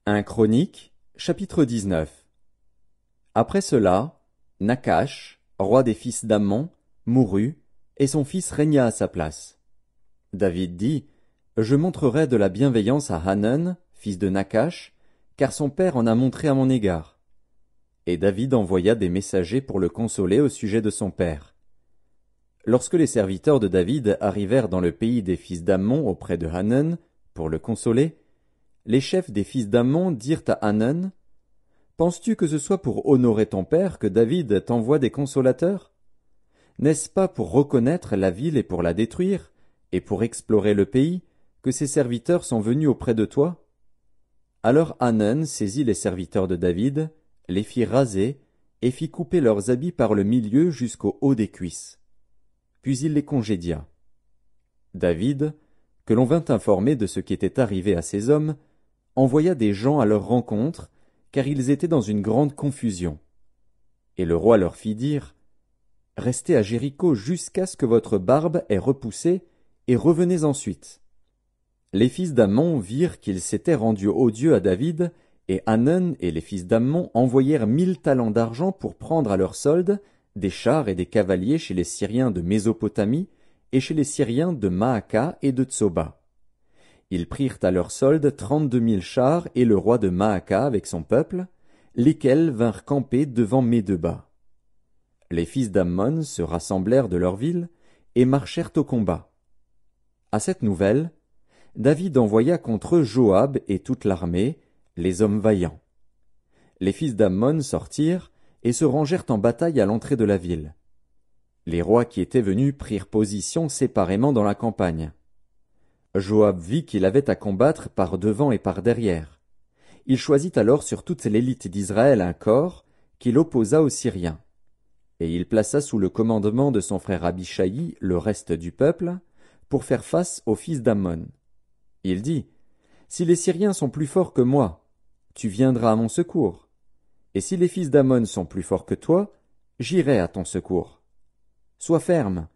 1 Chroniques, chapitre 19. Après cela, Nakash, roi des fils d'Ammon, mourut, et son fils régna à sa place. David dit, Je montrerai de la bienveillance à Hanun, fils de Nakash, car son père en a montré à mon égard. Et David envoya des messagers pour le consoler au sujet de son père. Lorsque les serviteurs de David arrivèrent dans le pays des fils d'Ammon auprès de Hanun, pour le consoler, les chefs des fils d'Ammon dirent à Hanun, « Penses-tu que ce soit pour honorer ton père que David t'envoie des consolateurs? N'est-ce pas pour reconnaître la ville et pour la détruire, et pour explorer le pays, que ces serviteurs sont venus auprès de toi? » Alors Hanun saisit les serviteurs de David, les fit raser, et fit couper leurs habits par le milieu jusqu'au haut des cuisses. Puis il les congédia. David, que l'on vint informer de ce qui était arrivé à ces hommes, envoya des gens à leur rencontre, car ils étaient dans une grande confusion. Et le roi leur fit dire, « Restez à Jéricho jusqu'à ce que votre barbe ait repoussé, et revenez ensuite. » Les fils d'Ammon virent qu'ils s'étaient rendus odieux à David, et Hanun et les fils d'Ammon envoyèrent 1000 talents d'argent pour prendre à leur solde des chars et des cavaliers chez les Syriens de Mésopotamie et chez les Syriens de Maaka et de Tsoba. Ils prirent à leur solde 32 000 chars et le roi de Maaka avec son peuple, lesquels vinrent camper devant Médeba. Les fils d'Ammon se rassemblèrent de leur ville et marchèrent au combat. À cette nouvelle, David envoya contre eux Joab et toute l'armée, les hommes vaillants. Les fils d'Ammon sortirent et se rangèrent en bataille à l'entrée de la ville. Les rois qui étaient venus prirent position séparément dans la campagne. Joab vit qu'il avait à combattre par devant et par derrière. Il choisit alors sur toute l'élite d'Israël un corps qu'il opposa aux Syriens. Et il plaça sous le commandement de son frère Abishai le reste du peuple, pour faire face aux fils d'Ammon. Il dit, « Si les Syriens sont plus forts que moi, tu viendras à mon secours. Et si les fils d'Ammon sont plus forts que toi, j'irai à ton secours. Sois ferme,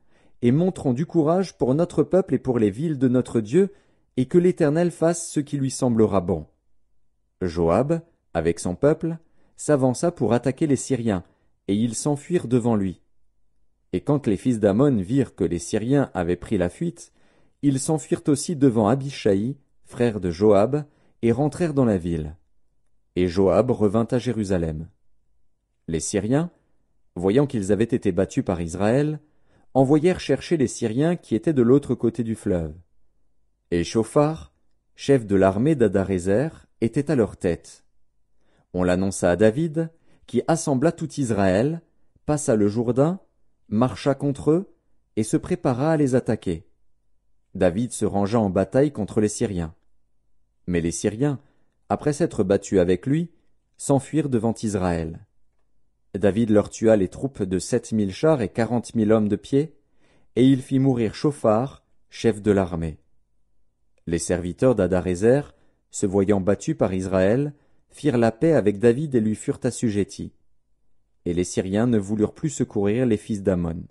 et montrons du courage pour notre peuple et pour les villes de notre Dieu, et que l'Éternel fasse ce qui lui semblera bon. » Joab, avec son peuple, s'avança pour attaquer les Syriens, et ils s'enfuirent devant lui. Et quand les fils d'Ammon virent que les Syriens avaient pris la fuite, ils s'enfuirent aussi devant Abishai, frère de Joab, et rentrèrent dans la ville. Et Joab revint à Jérusalem. Les Syriens, voyant qu'ils avaient été battus par Israël, envoyèrent chercher les Syriens qui étaient de l'autre côté du fleuve. Et Shophar, chef de l'armée d'Adarézer, était à leur tête. On l'annonça à David, qui assembla tout Israël, passa le Jourdain, marcha contre eux, et se prépara à les attaquer. David se rangea en bataille contre les Syriens. Mais les Syriens, après s'être battus avec lui, s'enfuirent devant Israël. David leur tua les troupes de 7000 chars et 40 000 hommes de pied, et il fit mourir Shophar, chef de l'armée. Les serviteurs d'Adarézer, se voyant battus par Israël, firent la paix avec David et lui furent assujettis. Et les Syriens ne voulurent plus secourir les fils d'Ammon.